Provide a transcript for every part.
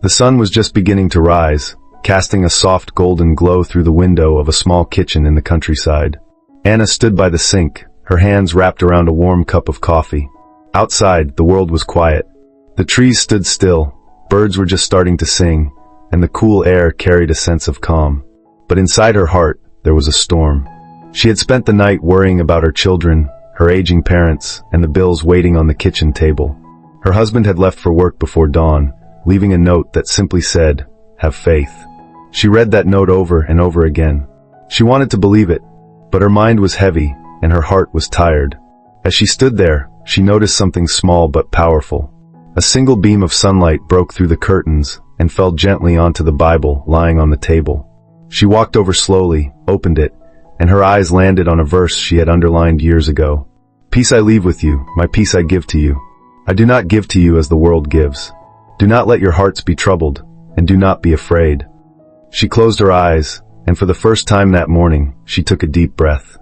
The sun was just beginning to rise, casting a soft golden glow through the window of a small kitchen in the countryside. Anna stood by the sink, her hands wrapped around a warm cup of coffee. Outside, the world was quiet. The trees stood still, birds were just starting to sing, and the cool air carried a sense of calm. But inside her heart, there was a storm. She had spent the night worrying about her children, her aging parents, and the bills waiting on the kitchen table. Her husband had left for work before dawn, leaving a note that simply said, "Have faith." She read that note over and over again. She wanted to believe it, but her mind was heavy and her heart was tired. As she stood there, she noticed something small but powerful. A single beam of sunlight broke through the curtains and fell gently onto the Bible lying on the table. She walked over slowly, opened it, and her eyes landed on a verse she had underlined years ago. "Peace I leave with you, my peace I give to you. I do not give to you as the world gives. Do not let your hearts be troubled, and do not be afraid." She closed her eyes, and for the first time that morning, she took a deep breath.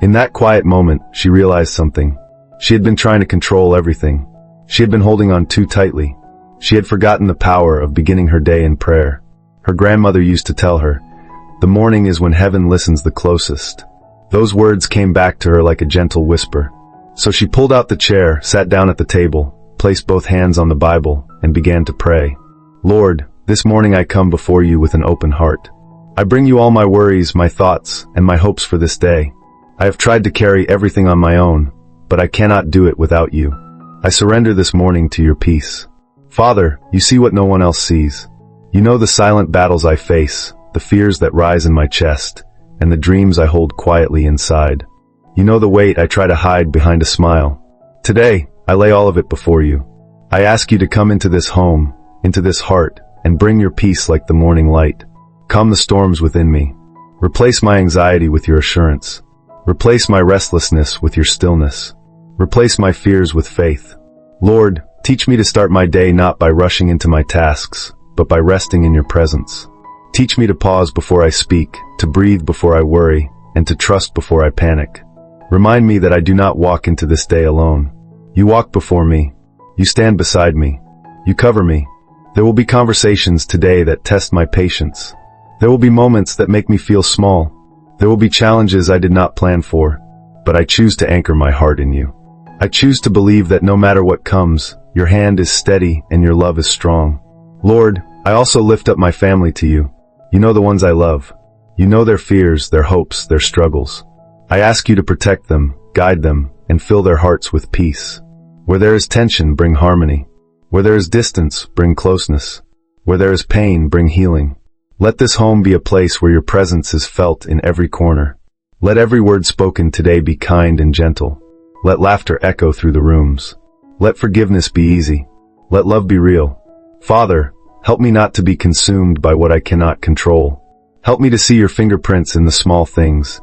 In that quiet moment, she realized something. She had been trying to control everything. She had been holding on too tightly. She had forgotten the power of beginning her day in prayer. Her grandmother used to tell her, "The morning is when heaven listens the closest." Those words came back to her like a gentle whisper. So she pulled out the chair, sat down at the table, placed both hands on the Bible, and began to pray. "Lord, this morning I come before you with an open heart. I bring you all my worries, my thoughts, and my hopes for this day. I have tried to carry everything on my own, but I cannot do it without you. I surrender this morning to your peace. Father, you see what no one else sees. You know the silent battles I face, the fears that rise in my chest, and the dreams I hold quietly inside. You know the weight I try to hide behind a smile. Today, I lay all of it before you. I ask you to come into this home, into this heart, and bring your peace like the morning light. Calm the storms within me. Replace my anxiety with your assurance. Replace my restlessness with your stillness. Replace my fears with faith. Lord, teach me to start my day not by rushing into my tasks, but by resting in your presence. Teach me to pause before I speak, to breathe before I worry, and to trust before I panic. Remind me that I do not walk into this day alone. You walk before me. You stand beside me. You cover me. There will be conversations today that test my patience. There will be moments that make me feel small. There will be challenges I did not plan for, but I choose to anchor my heart in you. I choose to believe that no matter what comes, your hand is steady and your love is strong. Lord, I also lift up my family to you. You know the ones I love. You know their fears, their hopes, their struggles. I ask you to protect them, guide them, and fill their hearts with peace. Where there is tension, bring harmony. Where there is distance, bring closeness. Where there is pain, bring healing. Let this home be a place where your presence is felt in every corner. Let every word spoken today be kind and gentle. Let laughter echo through the rooms. Let forgiveness be easy. Let love be real. Father, help me not to be consumed by what I cannot control. Help me to see your fingerprints in the small things,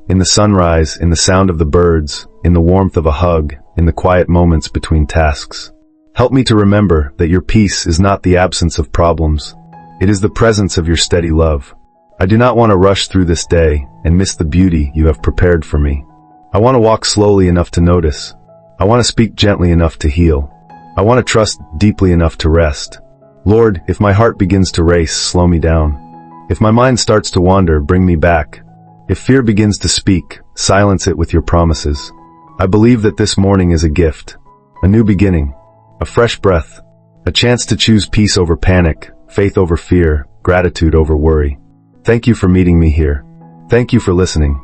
in the sunrise, in the sound of the birds, in the warmth of a hug, in the quiet moments between tasks. Help me to remember that your peace is not the absence of problems. It is the presence of your steady love. I do not want to rush through this day and miss the beauty you have prepared for me. I want to walk slowly enough to notice. I want to speak gently enough to heal. I want to trust deeply enough to rest. Lord, if my heart begins to race, slow me down. If my mind starts to wander, bring me back. If fear begins to speak, silence it with your promises. I believe that this morning is a gift, a new beginning, a fresh breath, a chance to choose peace over panic, faith over fear, gratitude over worry. Thank you for meeting me here. Thank you for listening.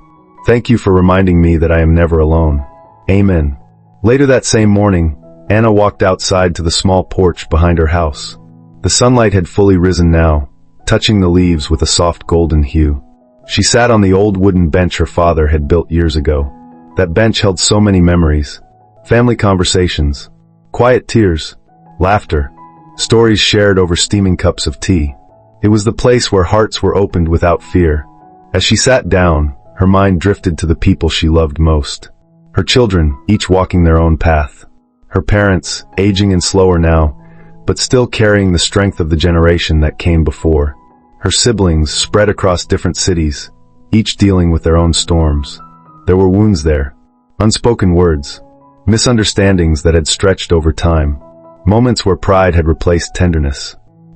Thank you for reminding me that I am never alone. Amen. Later that same morning, Anna walked outside to the small porch behind her house. The sunlight had fully risen now, touching the leaves with a soft golden hue. She sat on the old wooden bench her father had built years ago. That bench held so many memories. Family conversations, quiet tears, laughter, stories shared over steaming cups of tea. It was the place where hearts were opened without fear. As she sat down, her mind drifted to the people she loved most. Her children, each walking their own path. Her parents, aging and slower now, but still carrying the strength of the generation that came before. Her siblings, spread across different cities, each dealing with their own storms. There were wounds there, unspoken words, misunderstandings that had stretched over time, moments where pride had replaced tenderness.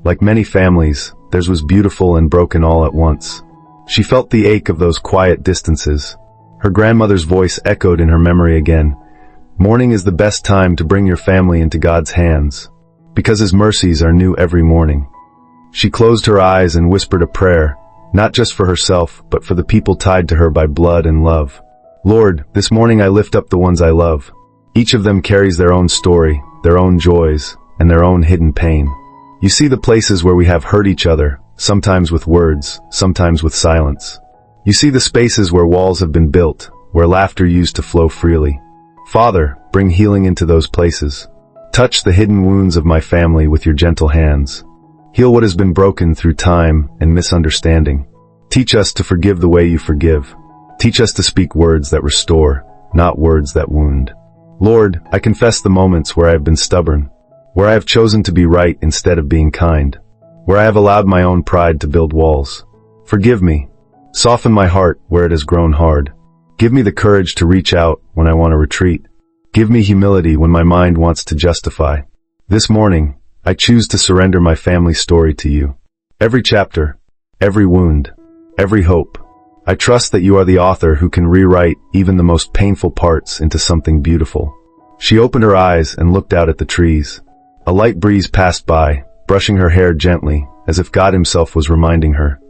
Like many families, theirs was beautiful and broken all at once. She felt the ache of those quiet distances. Her grandmother's voice echoed in her memory again. Morning is the best time to bring your family into God's hands, because His mercies are new every morning. She closed her eyes and whispered a prayer, not just for herself, but for the people tied to her by blood and love. Lord, this morning I lift up the ones I love. Each of them carries their own story, their own joys, and their own hidden pain. You see the places where we have hurt each other, sometimes with words, sometimes with silence. You see the spaces where walls have been built, where laughter used to flow freely. Father, bring healing into those places. Touch the hidden wounds of my family with your gentle hands. Heal what has been broken through time and misunderstanding. Teach us to forgive the way you forgive. Teach us to speak words that restore, not words that wound. Lord, I confess the moments where I have been stubborn, where I have chosen to be right instead of being kind, where I have allowed my own pride to build walls. Forgive me. Soften my heart where it has grown hard. Give me the courage to reach out when I want to retreat. Give me humility when my mind wants to justify. This morning, I choose to surrender my family story to you. Every chapter, every wound, every hope. I trust that you are the author who can rewrite even the most painful parts into something beautiful. She opened her eyes and looked out at the trees. A light breeze passed by, brushing her hair gently, as if God Himself was reminding her,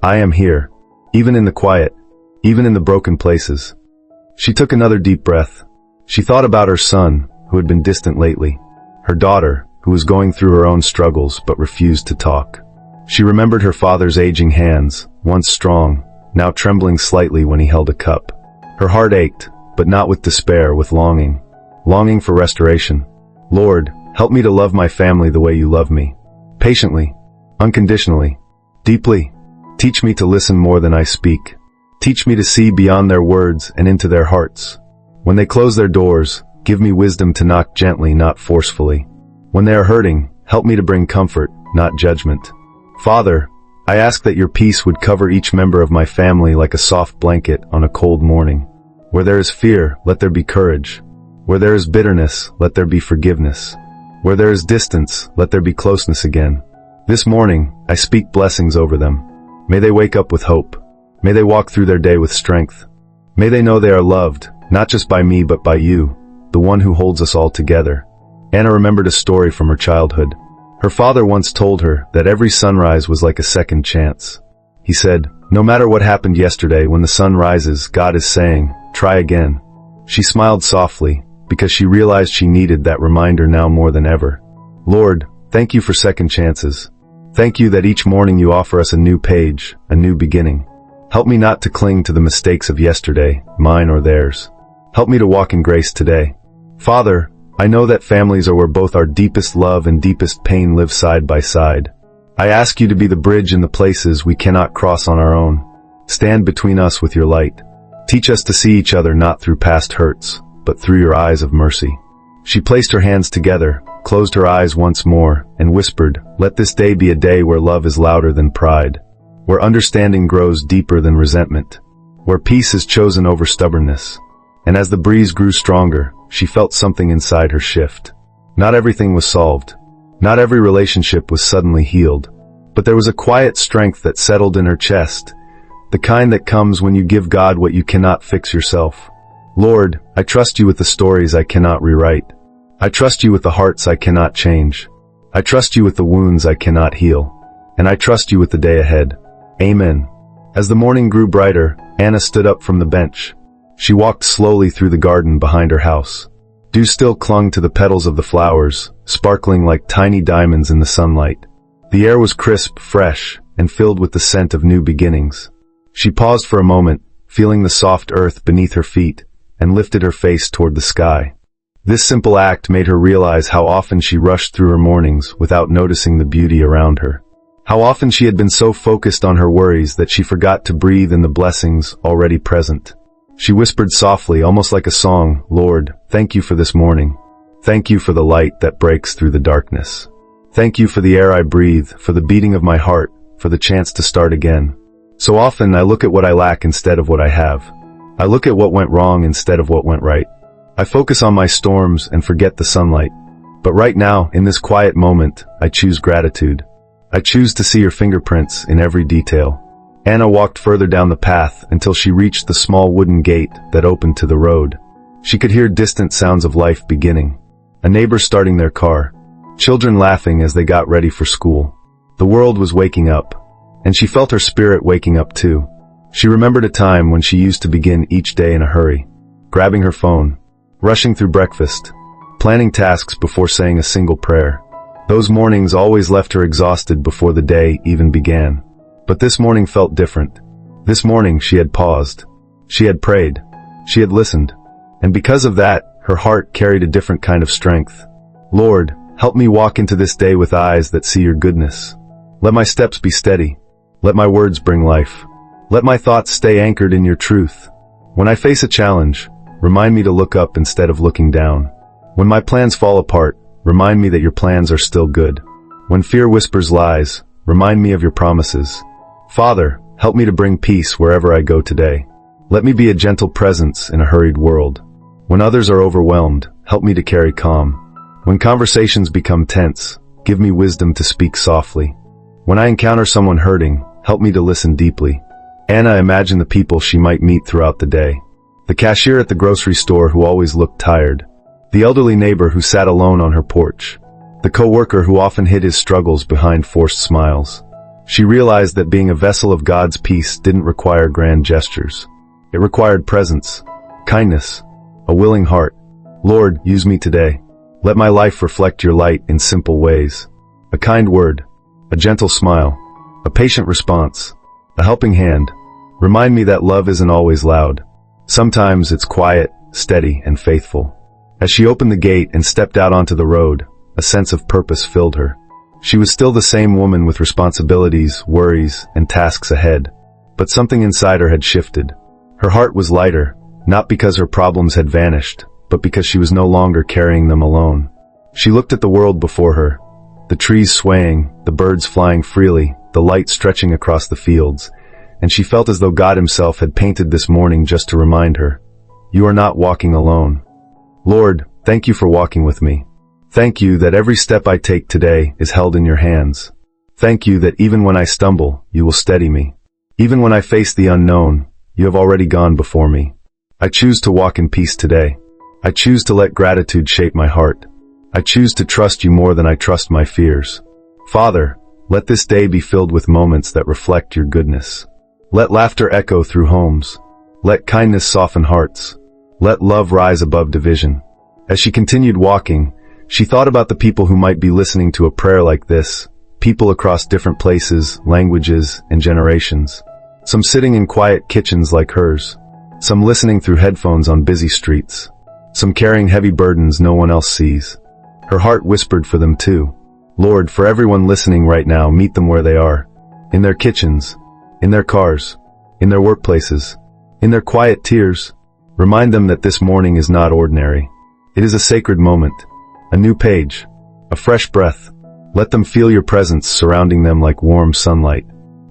I am here, even in the quiet, even in the broken places. She took another deep breath. She thought about her son, who had been distant lately, her daughter, who was going through her own struggles but refused to talk. She remembered her father's aging hands, once strong, now trembling slightly when he held a cup. Her heart ached, but not with despair, with longing. Longing for restoration. Lord, help me to love my family the way you love me. Patiently, unconditionally, deeply. Teach me to listen more than I speak. Teach me to see beyond their words and into their hearts. When they close their doors, give me wisdom to knock gently, not forcefully. When they are hurting, help me to bring comfort, not judgment. Father, I ask that your peace would cover each member of my family like a soft blanket on a cold morning. Where there is fear, let there be courage. Where there is bitterness, let there be forgiveness. Where there is distance, let there be closeness again. This morning, I speak blessings over them. May they wake up with hope. May they walk through their day with strength. May they know they are loved, not just by me but by you, the one who holds us all together. Anna remembered a story from her childhood. Her father once told her that every sunrise was like a second chance. He said, no matter what happened yesterday, when the sun rises, God is saying, try again. She smiled softly, because she realized she needed that reminder now more than ever. Lord, thank you for second chances. Thank you that each morning you offer us a new page, a new beginning. Help me not to cling to the mistakes of yesterday, mine or theirs. Help me to walk in grace today. Father, I know that families are where both our deepest love and deepest pain live side by side. I ask you to be the bridge in the places we cannot cross on our own. Stand between us with your light. Teach us to see each other not through past hurts, but through your eyes of mercy. She placed her hands together, closed her eyes once more, and whispered, let this day be a day where love is louder than pride, where understanding grows deeper than resentment, where peace is chosen over stubbornness. And as the breeze grew stronger, she felt something inside her shift. Not everything was solved. Not every relationship was suddenly healed. But there was a quiet strength that settled in her chest, the kind that comes when you give God what you cannot fix yourself. Lord, I trust you with the stories I cannot rewrite. I trust you with the hearts I cannot change. I trust you with the wounds I cannot heal. And I trust you with the day ahead. Amen. As the morning grew brighter, Anna stood up from the bench. She walked slowly through the garden behind her house. Dew still clung to the petals of the flowers, sparkling like tiny diamonds in the sunlight. The air was crisp, fresh, and filled with the scent of new beginnings. She paused for a moment, feeling the soft earth beneath her feet, and lifted her face toward the sky. This simple act made her realize how often she rushed through her mornings without noticing the beauty around her. How often she had been so focused on her worries that she forgot to breathe in the blessings already present. She whispered softly, almost like a song, Lord, thank you for this morning. Thank you for the light that breaks through the darkness. Thank you for the air I breathe, for the beating of my heart, for the chance to start again. So often I look at what I lack instead of what I have. I look at what went wrong instead of what went right. I focus on my storms and forget the sunlight. But right now, in this quiet moment, I choose gratitude. I choose to see your fingerprints in every detail. Anna walked further down the path until she reached the small wooden gate that opened to the road. She could hear distant sounds of life beginning. A neighbor starting their car. Children laughing as they got ready for school. The world was waking up. And she felt her spirit waking up too. She remembered a time when she used to begin each day in a hurry. Grabbing her phone. Rushing through breakfast. Planning tasks before saying a single prayer. Those mornings always left her exhausted before the day even began. But this morning felt different. This morning she had paused. She had prayed. She had listened. And because of that, her heart carried a different kind of strength. Lord, help me walk into this day with eyes that see your goodness. Let my steps be steady. Let my words bring life. Let my thoughts stay anchored in your truth. When I face a challenge, remind me to look up instead of looking down. When my plans fall apart, remind me that your plans are still good. When fear whispers lies, remind me of your promises. Father, help me to bring peace wherever I go today. Let me be a gentle presence in a hurried world. When others are overwhelmed, help me to carry calm. When conversations become tense, give me wisdom to speak softly. When I encounter someone hurting, help me to listen deeply. Anna imagined the people she might meet throughout the day. The cashier at the grocery store who always looked tired. The elderly neighbor who sat alone on her porch. The co-worker who often hid his struggles behind forced smiles. She realized that being a vessel of God's peace didn't require grand gestures. It required presence, kindness, a willing heart. Lord, use me today. Let my life reflect your light in simple ways. A kind word, a gentle smile, a patient response, a helping hand. Remind me that love isn't always loud. Sometimes it's quiet, steady, and faithful. As she opened the gate and stepped out onto the road, a sense of purpose filled her. She was still the same woman with responsibilities, worries, and tasks ahead. But something inside her had shifted. Her heart was lighter, not because her problems had vanished, but because she was no longer carrying them alone. She looked at the world before her, the trees swaying, the birds flying freely, the light stretching across the fields, and she felt as though God himself had painted this morning just to remind her, you are not walking alone. Lord, thank you for walking with me. Thank you that every step I take today is held in your hands. Thank you that even when I stumble, you will steady me. Even when I face the unknown, you have already gone before me. I choose to walk in peace today. I choose to let gratitude shape my heart. I choose to trust you more than I trust my fears. Father, let this day be filled with moments that reflect your goodness. Let laughter echo through homes. Let kindness soften hearts. Let love rise above division. As she continued walking, she thought about the people who might be listening to a prayer like this, people across different places, languages, and generations. Some sitting in quiet kitchens like hers. Some listening through headphones on busy streets. Some carrying heavy burdens no one else sees. Her heart whispered for them too. Lord, for everyone listening right now, meet them where they are. In their kitchens, in their cars, in their workplaces, in their quiet tears. Remind them that this morning is not ordinary. It is a sacred moment. A new page, a fresh breath. Let them feel your presence surrounding them like warm sunlight.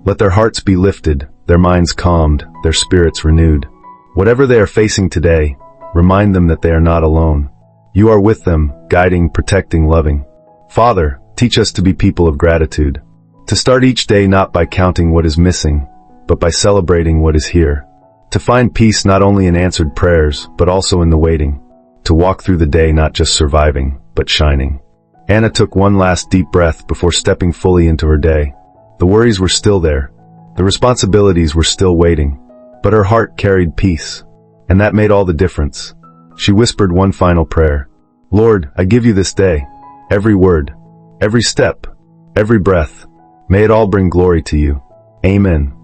Let their hearts be lifted, their minds calmed, their spirits renewed. Whatever they are facing today, remind them that they are not alone. You are with them, guiding, protecting, loving. Father, teach us to be people of gratitude. To start each day not by counting what is missing, but by celebrating what is here. To find peace not only in answered prayers, but also in the waiting. To walk through the day not just surviving, but shining. Anna took one last deep breath before stepping fully into her day. The worries were still there. The responsibilities were still waiting. But her heart carried peace. And that made all the difference. She whispered one final prayer. Lord, I give you this day. Every word, every step, every breath. May it all bring glory to you. Amen.